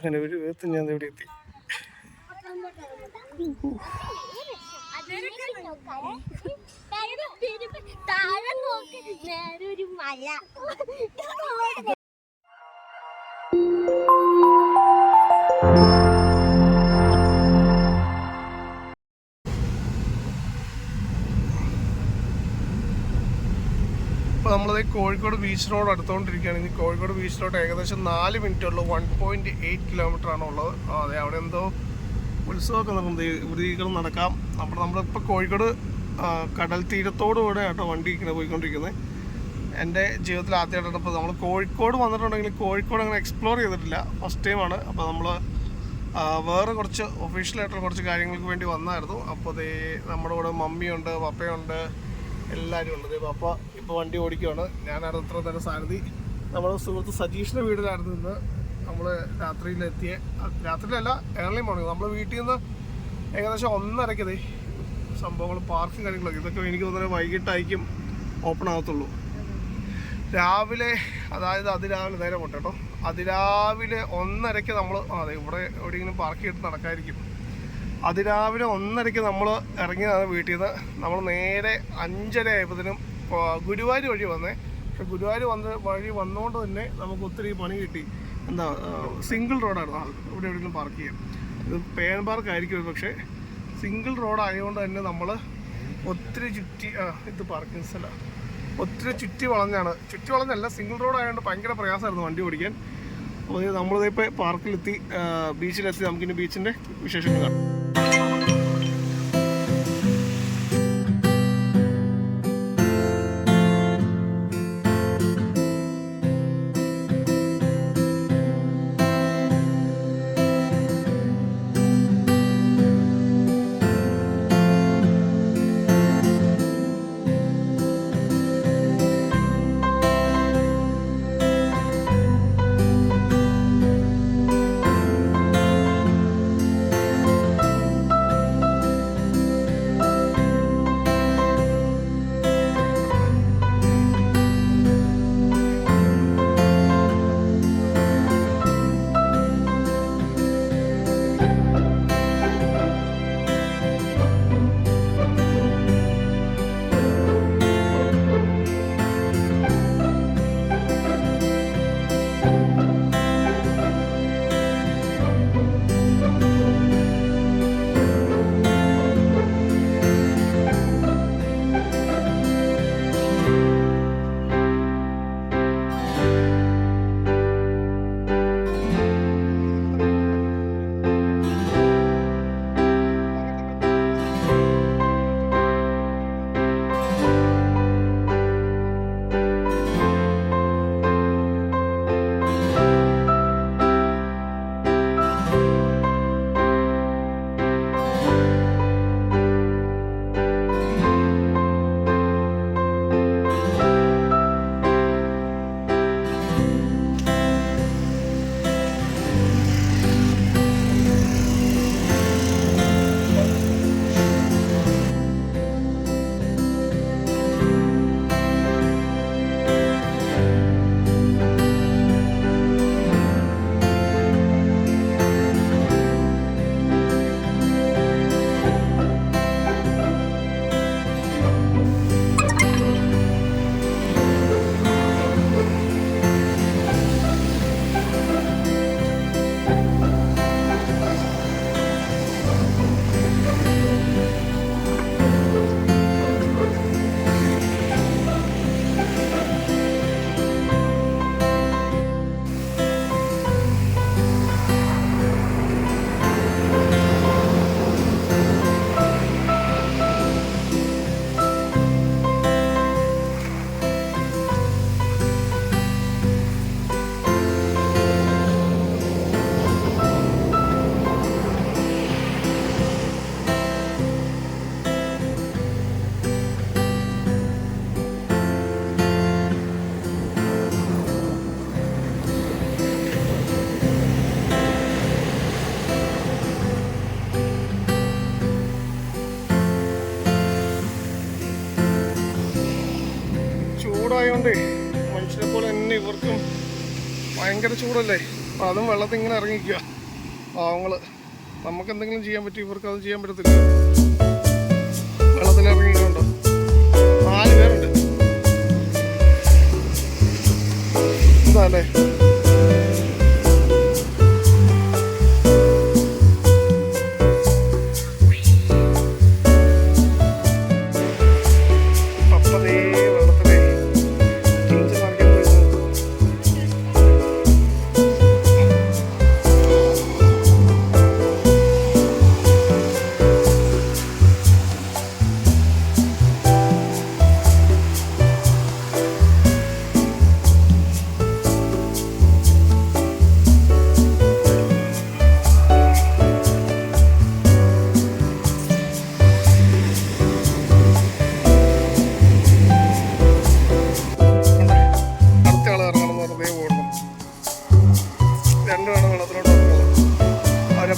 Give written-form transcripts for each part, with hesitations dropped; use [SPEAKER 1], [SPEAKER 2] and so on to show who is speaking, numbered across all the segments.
[SPEAKER 1] അങ്ങനെ ഒരു വിധത്തിൽ ഞാൻ ഇവിടെ എത്തി. ഇപ്പോൾ നമ്മളത് കോഴിക്കോട് ബീച്ച് റോഡ് അടുത്തുകൊണ്ടിരിക്കുകയാണ്. ഇനി കോഴിക്കോട് ബീച്ച് റോഡ് ഏകദേശം 4 മിനിറ്റ് ഉള്ളൂ. 1.8 കിലോമീറ്റർ ആണ് ഉള്ളത്. അതെ, അവിടെ എന്തോ ഉത്സവമൊക്കെ നടക്കുന്നത് നടക്കാം. നമ്മളിപ്പോൾ കോഴിക്കോട് കടൽ തീരത്തോടുകൂടെ കേട്ടോ വണ്ടി ഇങ്ങനെ പോയിക്കൊണ്ടിരിക്കുന്നത്. എൻ്റെ ജീവിതത്തിൽ ആദ്യമായിട്ടാണ് ഇപ്പോൾ നമ്മൾ കോഴിക്കോട് വന്നിട്ടുണ്ടെങ്കിൽ കോഴിക്കോട് അങ്ങനെ എക്സ്പ്ലോർ ചെയ്തിട്ടില്ല, ഫസ്റ്റ് ടൈമാണ്. അപ്പോൾ നമ്മൾ വേറെ കുറച്ച് ഒഫീഷ്യലായിട്ടുള്ള കുറച്ച് കാര്യങ്ങൾക്ക് വേണ്ടി വന്നായിരുന്നു. അപ്പോൾ അതേ നമ്മുടെ കൂടെ മമ്മിയുണ്ട്, പപ്പയുണ്ട്, എല്ലാവരും ഉള്ളത്. പപ്പ ഇപ്പോൾ വണ്ടി ഓടിക്കുകയാണ്. ഞാനായിരുന്നു ഇത്ര നേരം സാരഥി. നമ്മുടെ സുഹൃത്ത് സജീഷിൻ്റെ വീട്ടിലായിരുന്നു ഇന്ന്. നമ്മൾ രാത്രിയിലല്ല ഏർലി മോർണിംഗ് നമ്മൾ വീട്ടിൽ നിന്ന് ഏകദേശം 1:30 സംഭവങ്ങൾ പാർക്കും കാര്യങ്ങളൊക്കെ. ഇതൊക്കെ എനിക്ക് തോന്നുന്നത് വൈകിട്ടായിരിക്കും ഓപ്പൺ ആകത്തുള്ളൂ. രാവിലെ, അതായത് അതിരാവിലെ നേരെ പോട്ടെ കേട്ടോ, അതിരാവിലെ 1:30 നമ്മൾ ഇവിടെ എവിടെയെങ്കിലും പാർക്ക് ചെയ്തിട്ട് നടക്കായിരിക്കും. അതിരാവിലെ 1:30 നമ്മൾ ഇറങ്ങിയതാണ് വീട്ടിൽ നിന്ന്. നമ്മൾ നേരെ 5:30 ആയപ്പോഴത്തേനും ഗുരുവായൂർ വഴി വന്നേ. പക്ഷെ ഗുരുവായൂർ വഴി വന്നുകൊണ്ട് തന്നെ നമുക്ക് ഒത്തിരി പണി കിട്ടി. എന്താ, സിംഗിൾ റോഡായിരുന്നു. ഇവിടെ എവിടെയെങ്കിലും പാർക്ക് ചെയ്യാം. ഇത് പേൻ പാർക്ക് ആയിരിക്കും, പക്ഷേ സിംഗിൾ റോഡ് ആയതുകൊണ്ട് തന്നെ നമ്മൾ ഒത്തിരി ചുറ്റി ഇത് പാർക്കിംഗ് സ്ഥലം ഒത്തിരി ചുറ്റി വളഞ്ഞല്ല, സിംഗിൾ റോഡ് ആയതുകൊണ്ട് ഭയങ്കര പ്രയാസമായിരുന്നു വണ്ടി ഓടിക്കാൻ. അപ്പോൾ നമ്മളിതിപ്പോൾ പാർക്കിലെത്തി, ബീച്ചിലെത്തി. നമുക്കിനി ബീച്ചിൻ്റെ വിശേഷങ്ങൾ കാണാം. ചൂടായതുകൊണ്ട് മനുഷ്യനെ പോലെ തന്നെ ഇവർക്കും ഭയങ്കര ചൂടല്ലേ. അപ്പം അതും വെള്ളത്തിൽ ഇങ്ങനെ ഇറങ്ങിക്കുക. പാവങ്ങൾ. നമുക്ക് എന്തെങ്കിലും ചെയ്യാൻ പറ്റും, ഇവർക്ക് അത് ചെയ്യാൻ പറ്റത്തില്ല. വെള്ളത്തിലിറങ്ങിയിട്ടുണ്ടോ? 4 പേരുണ്ട്. എന്താ അല്ലേ?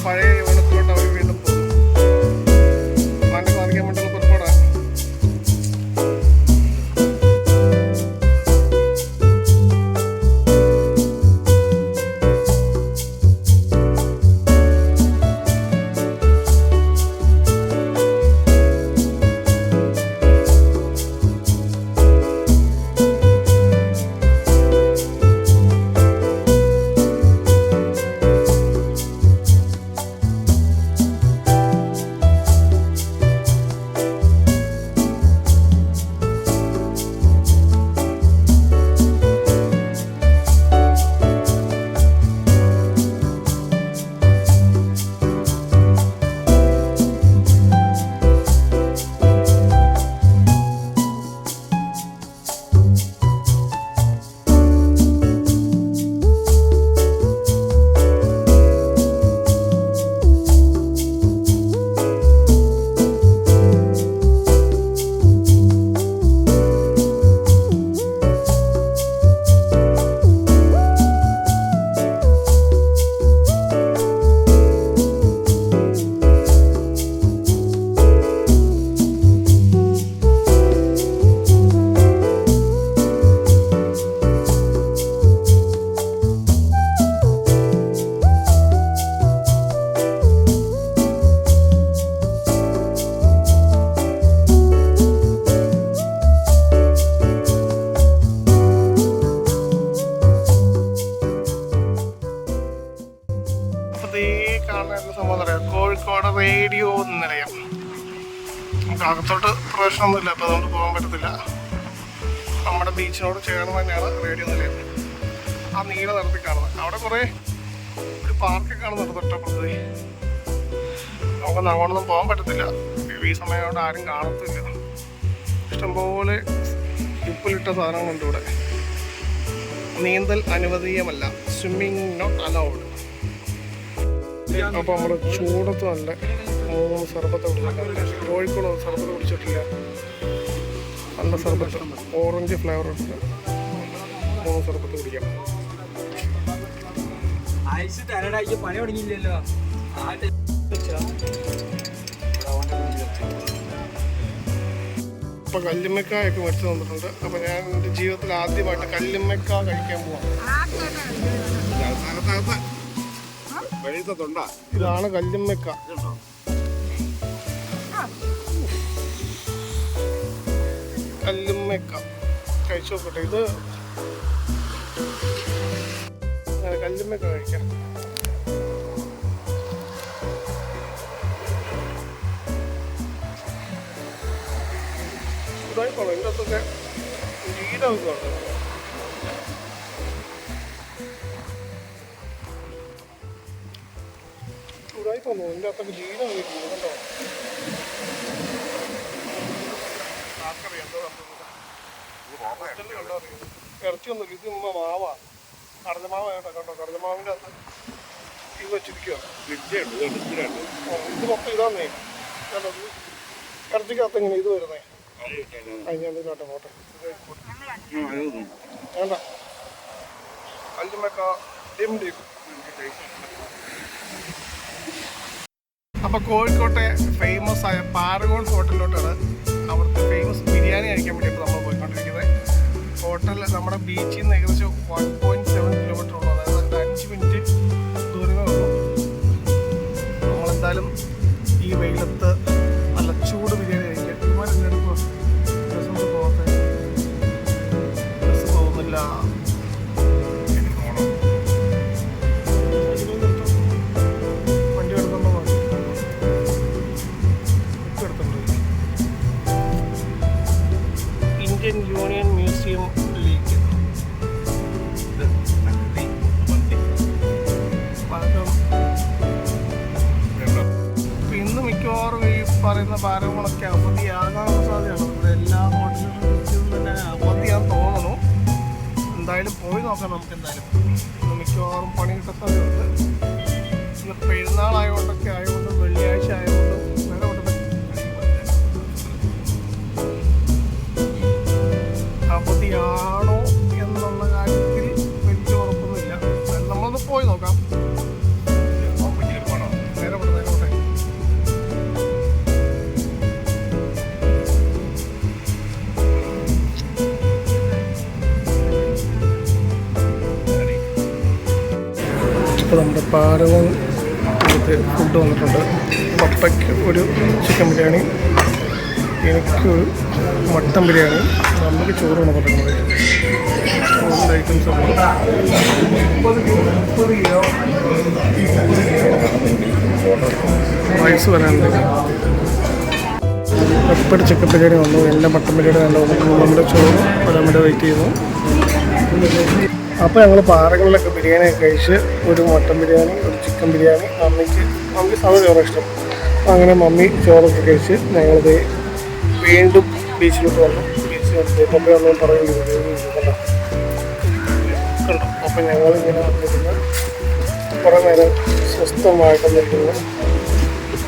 [SPEAKER 1] പഴയ വെള്ളത്തിലോട്ട് അവർ വീണ്ടും പോകും. പാൻ്റെ കാണിക്കാൻ വേണ്ടിയുള്ള പുറപ്പാടാണ്. കാണുന്ന സംഭവം പറയാം, കോഴിക്കോട് റേഡിയോ നിലയം. നമുക്ക് അകത്തോട്ട് പ്രവേശനമൊന്നുമില്ല, അപ്പോൾ അതുകൊണ്ട് പോകാൻ പറ്റത്തില്ല. നമ്മുടെ ബീച്ചിനോട് ചേർന്ന് തന്നെയാണ് റേഡിയോ നിലയം. ആ നീല നിറത്തിൽ കാണുന്നത് അവിടെ കുറേ ഒരു പാർക്കൊക്കെ കാണുന്നുണ്ട് തൊട്ടപ്പുറത്ത്. നമുക്കൊന്നും അങ്ങോട്ടൊന്നും പോകാൻ പറ്റത്തില്ല, ഈ സമയത്തോട് ആരും കാണത്തില്ല. ഇഷ്ടംപോലെ ഉപ്പിലിട്ട സാധനങ്ങളുണ്ട് ഇവിടെ. നീന്തൽ അനുവദീയമല്ല, സ്വിമ്മിങ് നോട്ട് അലൗഡ്. അപ്പോൾ നമ്മൾ ചൂടത്ത് നല്ല 3 സർബത്ത് കുടിച്ചിട്ടുണ്ട്. കോഴിക്കോട് സർബത്ത് കുടിച്ചിട്ടില്ല, നല്ല സർബത്ത് ഓറഞ്ച് ഫ്ലേവർ ഉണ്ട്. 3 സർബത്ത് കുടിക്കാം.
[SPEAKER 2] പണി തുടങ്ങിയില്ലല്ലോ.
[SPEAKER 1] ഇപ്പോൾ കല്ലുമ്മക്കായൊക്കെ മേടിച്ച് തന്നിട്ടുണ്ട്. അപ്പോൾ ഞാൻ എൻ്റെ ജീവിതത്തിൽ ആദ്യമായിട്ട് കല്ലുമ്മക്ക കഴിക്കാൻ പോവാം. ഇതാണ് കല്ലുമ്മക്ക. കല്ലുമ്മക്ക കഴിച്ചു നോക്കട്ടെ. ഇത് കല്ലുമ്മക്ക കഴിക്കാം. ഇതായിക്കോളൂ, ഇതിൻ്റെ അകത്തൊക്കെ ജീരകമൊക്കെ ഉണ്ട്. ചൂടായിപ്പോന്നു, ഇതിൻ്റെ അകത്തൊക്കെ ജീരകം വീട്ടിൽ കണ്ടോ. ആർക്കറിയാം എന്തോ കണ്ടോ, ഇറച്ചിയൊന്നുമില്ല. ഇത് മാവ, കടലമാവ കേട്ടോ. കണ്ടോ, കടലമാവിൻ്റെ അകത്ത് ഇത് വെച്ചിരിക്കുക. ഇത് മൊത്തം ഇതാന്നേ കേട്ടോ. ഇറച്ചിക്കകത്ത് ഇങ്ങനെ ഇത് വരുന്നേ. ഞാൻ കേട്ടോ പോട്ടെ, വേണ്ട. കല്ലുമ്മക്ക ഡിം. അപ്പോൾ കോഴിക്കോട്ടെ ഫേമസ് ആയ പാരഗോൺ ഹോട്ടലിലോട്ടാണ് അവർക്ക് ഫേമസ് ബിരിയാണി കഴിക്കാൻ വേണ്ടിയിട്ട് നമ്മൾ പോയിക്കൊണ്ടിരിക്കുന്നത്. ഹോട്ടൽ നമ്മുടെ ബീച്ചിൽ നിന്ന് ഏകദേശം 1.7 കിലോമീറ്റർ ഉള്ളൂ, അതായത് 5 മിനിറ്റ് ദൂരമേ ഉള്ളൂ. Union museum league. ഇന്ന് മിക്കവാറും ഈ പറയുന്ന ഭാരങ്ങളൊക്കെ അവധിയാകാനുള്ള സാധ്യതയാണ്. ഇവിടെ എല്ലാ ഹോട്ടലുകളും തന്നെ അവധിയാന്ന് തോന്നുന്നു. എന്തായാലും പോയി നോക്കാം നമുക്ക്. എന്തായാലും ഇന്ന് മിക്കവാറും പണി കിട്ടത്തതുണ്ട്. ഇന്ന് പെരുന്നാളായതുകൊണ്ടൊക്കെ ആയതുകൊണ്ടും വെള്ളിയാഴ്ച ആയതുകൊണ്ടും അവധിയാണോ എന്നുള്ള കാര്യത്തിൽ വലിയ ഉറപ്പൊന്നുമില്ല. നമ്മളൊന്ന് പോയി നോക്കാം. നേരെ പോട്ടെ. ഇപ്പോൾ നമ്മുടെ പാരവൺ ഫുഡ് വന്നിട്ടുണ്ട്. പപ്പയ്ക്ക് ഒരു ചിക്കൻ ബിരിയാണി, എനിക്കൊരു മട്ടൻ ബിരിയാണി, നമുക്ക് ചോറാണ് പറയുന്നത്. ചോറിൻ്റെ ഐറ്റംസ് ഉണ്ട്. റൈസ് വരാനുണ്ട്. പെപ്പർ ചിക്കൻ ബിരിയാണി വന്നു. എൻ്റെ മട്ടൻ ബിരിയാണി വേണ്ട വന്നു. നമ്മുടെ ചോറ് വരാൻ വേണ്ടി വെയിറ്റ് ചെയ്യുന്നു. അപ്പോൾ ഞങ്ങൾ പാറകളിലൊക്കെ ബിരിയാണിയൊക്കെ കഴിച്ച് ഒരു മട്ടൻ ബിരിയാണി, ഒരു ചിക്കൻ ബിരിയാണി, മമ്മിക്ക് സാധാ ചോറ് ഇഷ്ടം. അങ്ങനെ മമ്മി ചോറൊക്കെ കഴിച്ച് ഞങ്ങളിത് വീണ്ടും ബീച്ചിലോട്ട് വന്നു. ബീച്ചിൽ വന്നിട്ട് പപ്പയൊന്നും പറയുന്നു കണ്ടോ. അപ്പം ഞങ്ങളിങ്ങനെ വന്നിരുന്ന് കുറേ നേരം സ്വസ്ഥമായിട്ട് നിൽക്കുന്നു.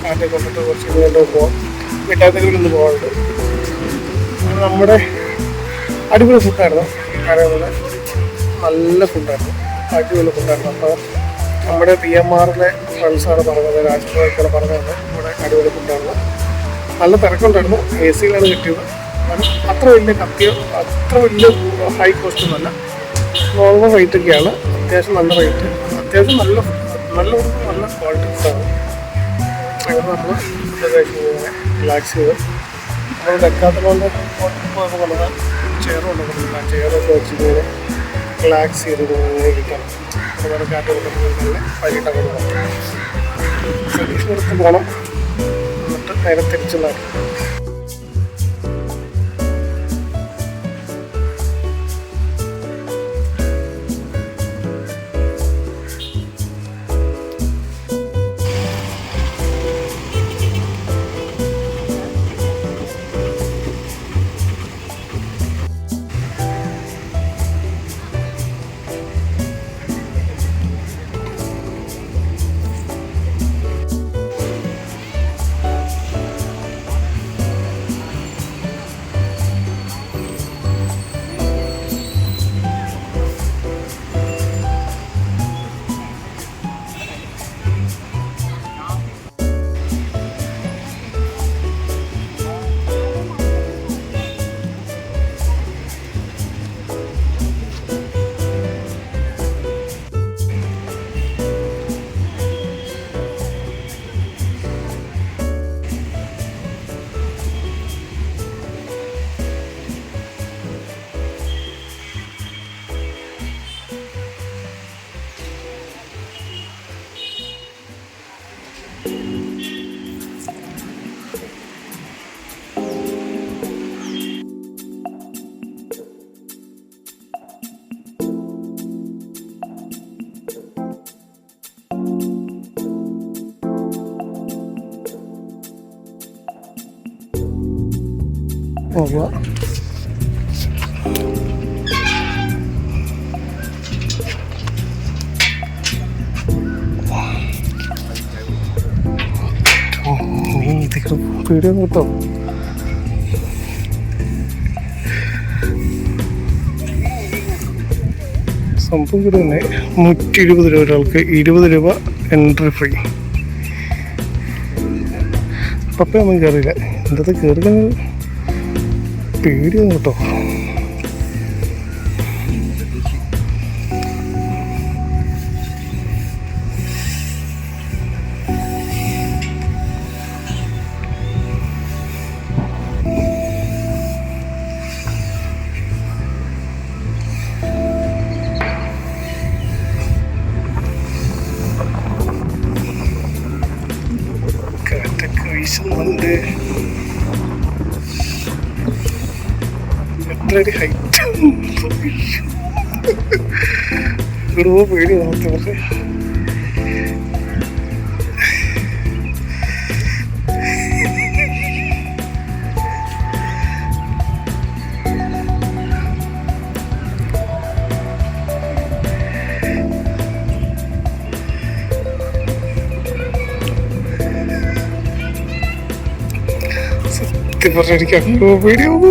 [SPEAKER 1] കാറ്റൊക്കെ കൊണ്ടിട്ട് കുറച്ച് ഇങ്ങോട്ട് പോകാം. വീട്ടാത്തേക്ക് നിന്ന് പോകാറുണ്ട്. നമ്മുടെ അടിപൊളി ഫുഡായിരുന്നു. കാര്യങ്ങളെ നല്ല ഫുഡായിരുന്നു, അടിപൊളി ഫുഡായിരുന്നു. അപ്പോൾ നമ്മുടെ PMRലെ ഫ്രണ്ട്സാണ് പറഞ്ഞത്, രാജ്യങ്ങളൊക്കെയാണ് പറഞ്ഞത് ഇവിടെ അടിപൊളി ഫുഡായിരുന്നു. നല്ല തിരക്കുണ്ടായിരുന്നു. AC-യിലാണ് കിട്ടിയത്. അത്ര വലിയ ഹൈ കോസ്റ്റ് ഒന്നുമല്ല, നോർമൽ റേറ്റൊക്കെയാണ്. അത്യാവശ്യം നല്ല റേറ്റ്, അത്യാവശ്യം നല്ല ക്വാളിറ്റി ഫുഡാണ്. അങ്ങനെ നമ്മൾ ഫുഡ് കഴിച്ച് റിലാക്സ് ചെയ്ത് നമ്മൾ ഡെക്കാത്തലോണ്ട് പോയപ്പോൾ നമ്മൾ ചെയറുണ്ടാകുന്നില്ല. ചെയറൊക്കെ വെച്ചിട്ട് റിലാക്സ് ചെയ്ത് ഇരിക്കാം. അതുപോലെ കാറ്റ് കൊടുക്കുന്നത് നല്ല വൈകിട്ടൊക്കെ പോകണം. സർവീസ് എടുത്ത് പോകണം. എന്നിട്ട് നേരെ തിരിച്ചു നടക്കും. പോവുക. നീ ഇതിൽ വീഡിയോ കേട്ടോ. സംഭവം കൂടെ തന്നെ 120 രൂപ ഒരാൾക്ക്, 20 രൂപ എൻട്രി ഫ്രീ. പപ്പയൊന്നും കയറിയില്ല. എന്തത് കയറുന്നത് പേടിയാണ് കേട്ടോ. കാറ്റൊക്കെ വീശുന്നുണ്ട്. എത്ര കാലടി ഹൈറ്റ് ഇവിടെ പേടി നോക്കി പക്ഷേ എനിക്ക് അങ്ങോട്ട് പേടിയാവൂ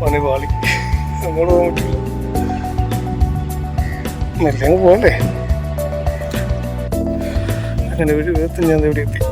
[SPEAKER 1] പണി പാളി അങ്ങോട്ട് പോകാൻ പറ്റില്ല മെല്ലെ പോകണ്ടേ അങ്ങനെ ഒരു വിധത്തിൽ ഞാൻ ഇവിടെ എത്തി